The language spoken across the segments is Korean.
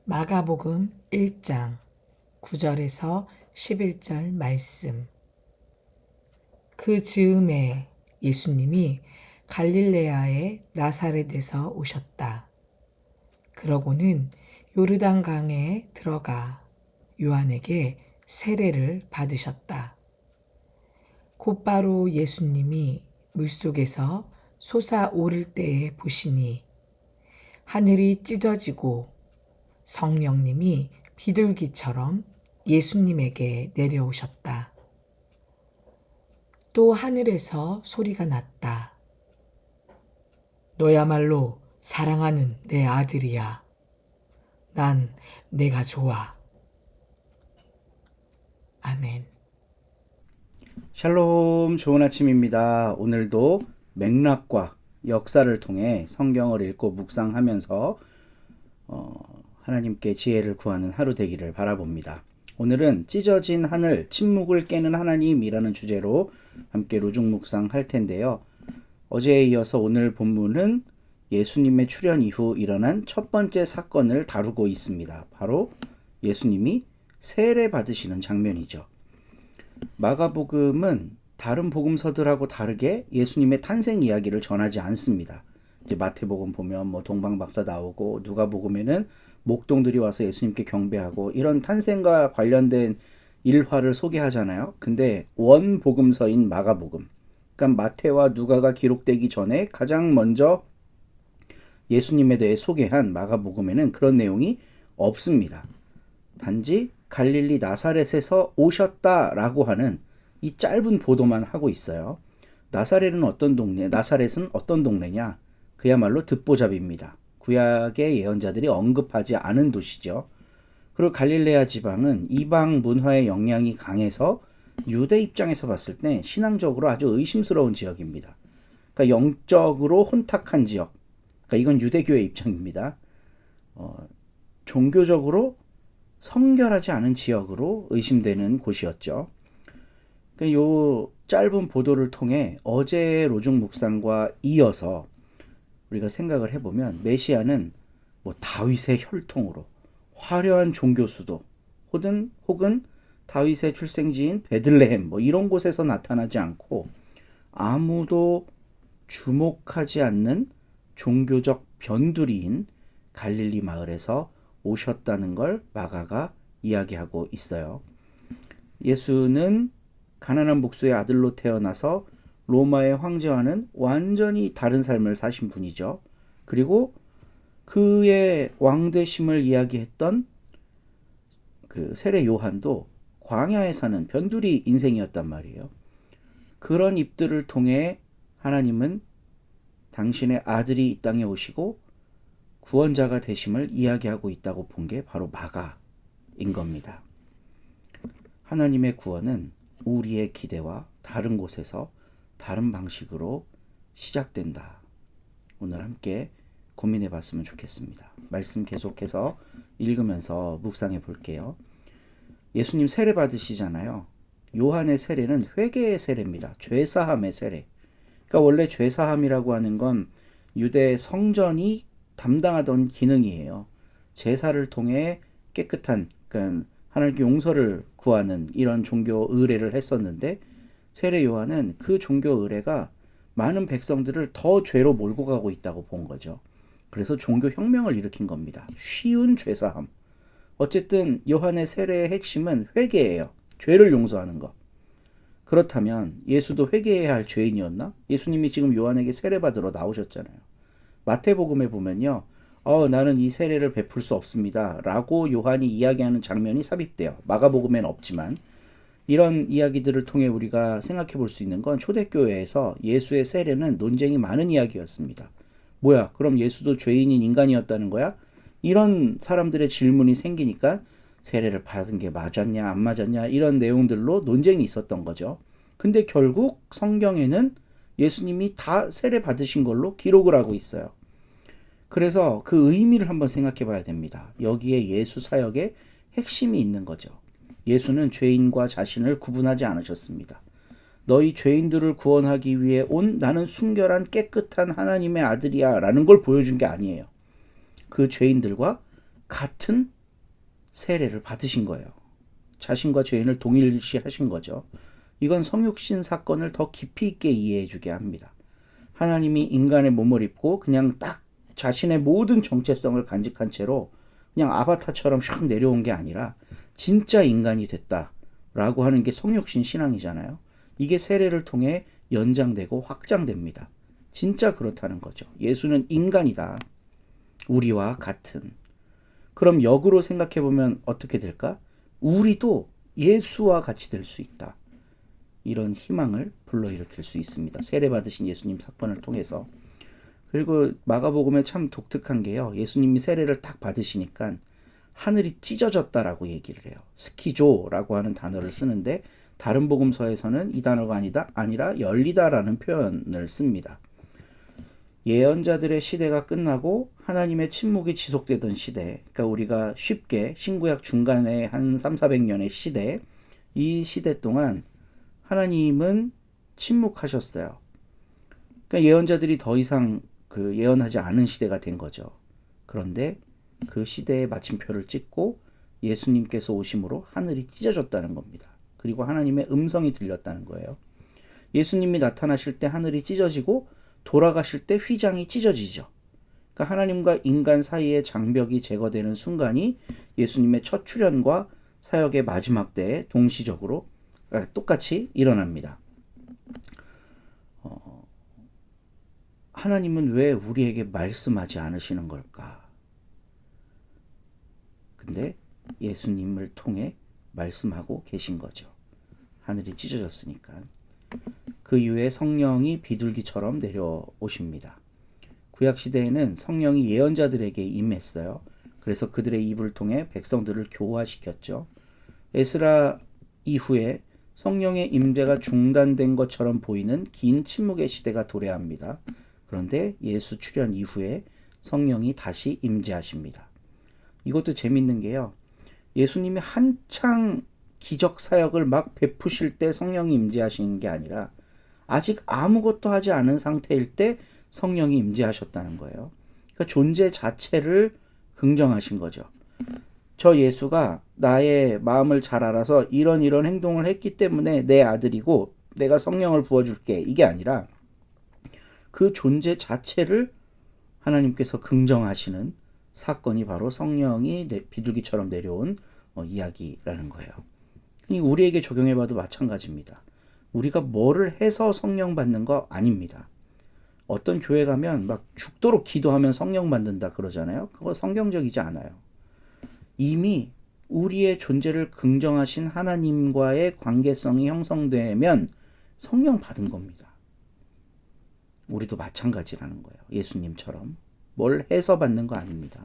마가복음 1장 9절에서 11절 말씀. 그 즈음에 예수님이 갈릴레아의 나사렛에서 오셨다. 그러고는 요르단강에 들어가 요한에게 세례를 받으셨다. 곧바로 예수님이 물속에서 솟아오를 때에 보시니 하늘이 찢어지고 성령님이 비둘기처럼 예수님에게 내려오셨다. 또 하늘에서 소리가 났다. 너야말로 사랑하는 내 아들이야. 난 내가 좋아. 아멘. 샬롬, 좋은 아침입니다. 오늘도 맥락과 역사를 통해 성경을 읽고 묵상하면서 하나님께 지혜를 구하는 하루 되기를 바라봅니다. 오늘은 찢어진 하늘, 침묵을 깨는 하나님이라는 주제로 함께 로중 묵상할 텐데요. 어제에 이어서 오늘 본문은 예수님의 출현 이후 일어난 첫 번째 사건을 다루고 있습니다. 바로 예수님이 세례 받으시는 장면이죠. 마가복음은 다른 복음서들하고 다르게 예수님의 탄생 이야기를 전하지 않습니다. 이제 마태복음 보면 동방박사 나오고, 누가복음에는 목동들이 와서 예수님께 경배하고 이런 탄생과 관련된 일화를 소개하잖아요. 근데 원 복음서인 마가복음, 그러니까 마태와 누가가 기록되기 전에 가장 먼저 예수님에 대해 소개한 마가복음에는 그런 내용이 없습니다. 단지 갈릴리 나사렛에서 오셨다라고 하는 이 짧은 보도만 하고 있어요. 나사렛은 어떤 동네냐? 그야말로 듣보잡입니다. 구약의 예언자들이 언급하지 않은 도시죠. 그리고 갈릴레아 지방은 이방 문화의 영향이 강해서 유대 입장에서 봤을 때 신앙적으로 아주 의심스러운 지역입니다. 그러니까 영적으로 혼탁한 지역. 그러니까 이건 유대교의 입장입니다. 종교적으로 성결하지 않은 지역으로 의심되는 곳이었죠. 그러니까 이 짧은 보도를 통해 어제의 로중 묵상과 이어서 우리가 생각을 해보면 메시아는 다윗의 혈통으로 화려한 종교 수도 혹은 다윗의 출생지인 베들레헴 이런 곳에서 나타나지 않고 아무도 주목하지 않는 종교적 변두리인 갈릴리 마을에서 오셨다는 걸 마가가 이야기하고 있어요. 예수는 가난한 목수의 아들로 태어나서 로마의 황제와는 완전히 다른 삶을 사신 분이죠. 그리고 그의 왕되심을 이야기했던 그 세례 요한도 광야에 사는 변두리 인생이었단 말이에요. 그런 입들을 통해 하나님은 당신의 아들이 이 땅에 오시고 구원자가 되심을 이야기하고 있다고 본 게 바로 마가인 겁니다. 하나님의 구원은 우리의 기대와 다른 곳에서 다른 방식으로 시작된다. 오늘 함께 고민해 봤으면 좋겠습니다. 말씀 계속해서 읽으면서 묵상해 볼게요. 예수님 세례 받으시잖아요. 요한의 세례는 회개의 세례입니다. 죄사함의 세례. 그러니까 원래 죄사함이라고 하는 건 유대 성전이 담당하던 기능이에요. 제사를 통해 깨끗한, 그러니까 하나님께 용서를 구하는 이런 종교 의례를 했었는데, 세례 요한은 그 종교 의례가 많은 백성들을 더 죄로 몰고 가고 있다고 본 거죠. 그래서 종교 혁명을 일으킨 겁니다. 쉬운 죄사함. 어쨌든 요한의 세례의 핵심은 회개예요. 죄를 용서하는 것. 그렇다면 예수도 회개해야 할 죄인이었나? 예수님이 지금 요한에게 세례 받으러 나오셨잖아요. 마태복음에 보면요, 나는 이 세례를 베풀 수 없습니다 라고 요한이 이야기하는 장면이 삽입돼요. 마가복음엔 없지만 이런 이야기들을 통해 우리가 생각해 볼 수 있는 건 초대교회에서 예수의 세례는 논쟁이 많은 이야기였습니다. 뭐야, 그럼 예수도 죄인인 인간이었다는 거야? 이런 사람들의 질문이 생기니까 세례를 받은 게 맞았냐 안 맞았냐 이런 내용들로 논쟁이 있었던 거죠. 근데 결국 성경에는 예수님이 다 세례 받으신 걸로 기록을 하고 있어요. 그래서 그 의미를 한번 생각해 봐야 됩니다. 여기에 예수 사역의 핵심이 있는 거죠. 예수는 죄인과 자신을 구분하지 않으셨습니다. 너희 죄인들을 구원하기 위해 온 나는 순결한 깨끗한 하나님의 아들이야 라는 걸 보여준 게 아니에요. 그 죄인들과 같은 세례를 받으신 거예요. 자신과 죄인을 동일시하신 거죠. 이건 성육신 사건을 더 깊이 있게 이해해 주게 합니다. 하나님이 인간의 몸을 입고 그냥 딱 자신의 모든 정체성을 간직한 채로 그냥 아바타처럼 샥 내려온 게 아니라 진짜 인간이 됐다라고 하는 게 성육신 신앙이잖아요. 이게 세례를 통해 연장되고 확장됩니다. 진짜 그렇다는 거죠. 예수는 인간이다. 우리와 같은. 그럼 역으로 생각해보면 어떻게 될까? 우리도 예수와 같이 될 수 있다. 이런 희망을 불러일으킬 수 있습니다. 세례 받으신 예수님 사건을 통해서. 그리고 마가복음에 참 독특한 게요. 예수님이 세례를 딱 받으시니까 하늘이 찢어졌다라고 얘기를 해요. 스키조라고 하는 단어를 쓰는데 다른 복음서에서는 이 단어가 아니라 열리다라는 표현을 씁니다. 예언자들의 시대가 끝나고 하나님의 침묵이 지속되던 시대, 그러니까 우리가 쉽게 신구약 중간에 한 300~400년의 시대, 이 시대 동안 하나님은 침묵하셨어요. 그러니까 예언자들이 더 이상 예언하지 않은 시대가 된 거죠. 그런데 그 시대의 마침표를 찍고 예수님께서 오심으로 하늘이 찢어졌다는 겁니다. 그리고 하나님의 음성이 들렸다는 거예요. 예수님이 나타나실 때 하늘이 찢어지고 돌아가실 때 휘장이 찢어지죠. 그러니까 하나님과 인간 사이의 장벽이 제거되는 순간이 예수님의 첫 출현과 사역의 마지막 때에 동시적으로 똑같이 일어납니다. 하나님은 왜 우리에게 말씀하지 않으시는 걸까? 근데 예수님을 통해 말씀하고 계신 거죠. 하늘이 찢어졌으니까. 그 이후에 성령이 비둘기처럼 내려오십니다. 구약시대에는 성령이 예언자들에게 임했어요. 그래서 그들의 입을 통해 백성들을 교화시켰죠. 에스라 이후에 성령의 임재가 중단된 것처럼 보이는 긴 침묵의 시대가 도래합니다. 그런데 예수 출현 이후에 성령이 다시 임재하십니다. 이것도 재밌는 게요. 예수님이 한창 기적 사역을 막 베푸실 때 성령이 임재하시는 게 아니라 아직 아무것도 하지 않은 상태일 때 성령이 임재하셨다는 거예요. 그러니까 존재 자체를 긍정하신 거죠. 저 예수가 나의 마음을 잘 알아서 이런 행동을 했기 때문에 내 아들이고 내가 성령을 부어줄게. 이게 아니라 그 존재 자체를 하나님께서 긍정하시는 사건이 바로 성령이 비둘기처럼 내려온 이야기라는 거예요. 우리에게 적용해봐도 마찬가지입니다. 우리가 뭐를 해서 성령 받는 거 아닙니다. 어떤 교회 가면 막 죽도록 기도하면 성령 받는다 그러잖아요. 그거 성경적이지 않아요. 이미 우리의 존재를 긍정하신 하나님과의 관계성이 형성되면 성령 받은 겁니다. 우리도 마찬가지라는 거예요. 예수님처럼 뭘 해서 받는 거 아닙니다.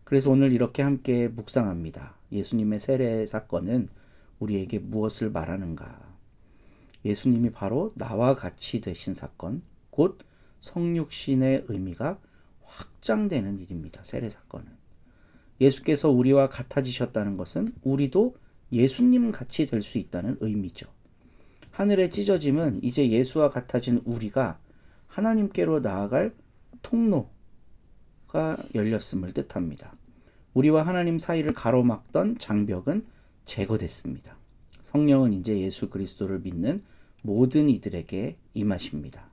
그래서 오늘 이렇게 함께 묵상합니다. 예수님의 세례 사건은 우리에게 무엇을 말하는가? 예수님이 바로 나와 같이 되신 사건, 곧 성육신의 의미가 확장되는 일입니다. 세례 사건은. 예수께서 우리와 같아지셨다는 것은 우리도 예수님 같이 될 수 있다는 의미죠. 하늘의 찢어짐은 이제 예수와 같아진 우리가 하나님께로 나아갈 통로가 열렸음을 뜻합니다. 우리와 하나님 사이를 가로막던 장벽은 제거됐습니다. 성령은 이제 예수 그리스도를 믿는 모든 이들에게 임하십니다.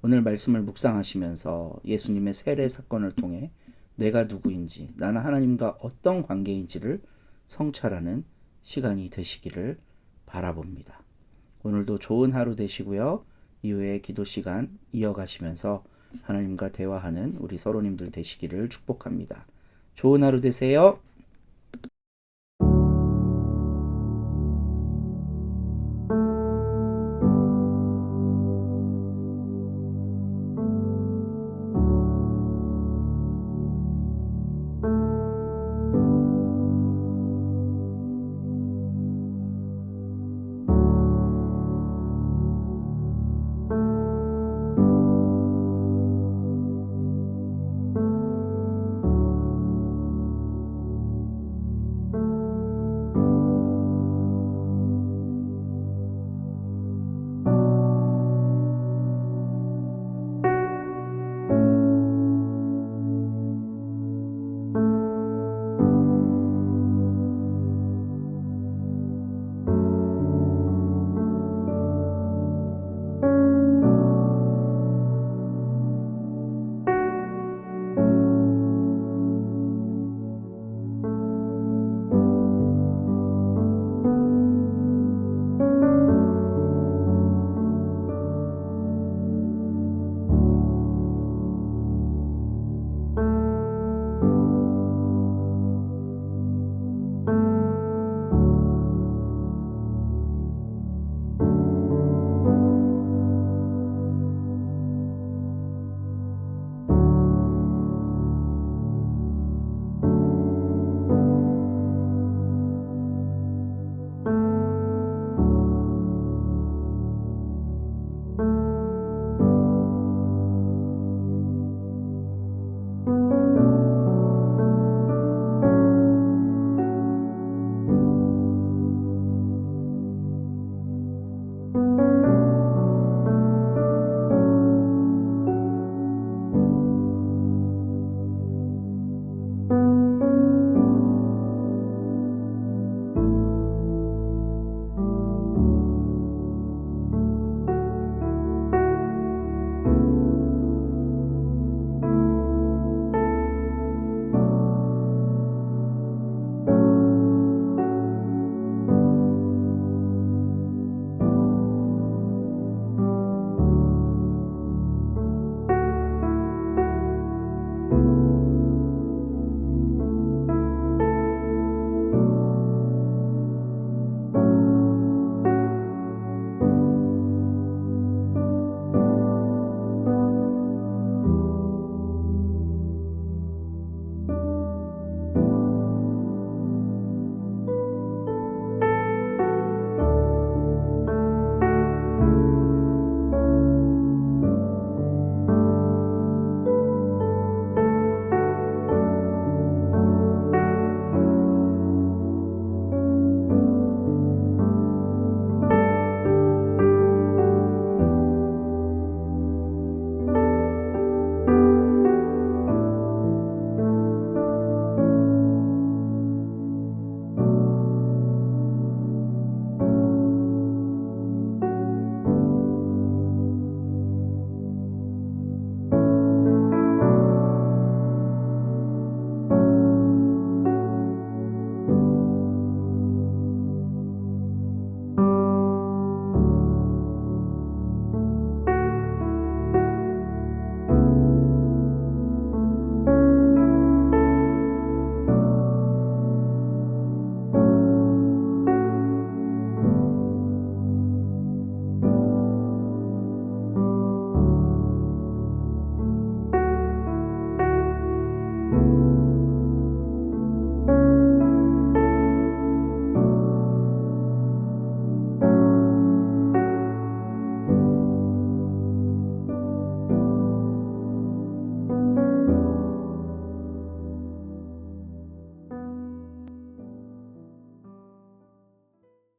오늘 말씀을 묵상하시면서 예수님의 세례 사건을 통해 내가 누구인지, 나는 하나님과 어떤 관계인지를 성찰하는 시간이 되시기를 바라봅니다. 오늘도 좋은 하루 되시고요. 이후에 기도 시간 이어가시면서 하나님과 대화하는 우리 서로님들 되시기를 축복합니다. 좋은 하루 되세요.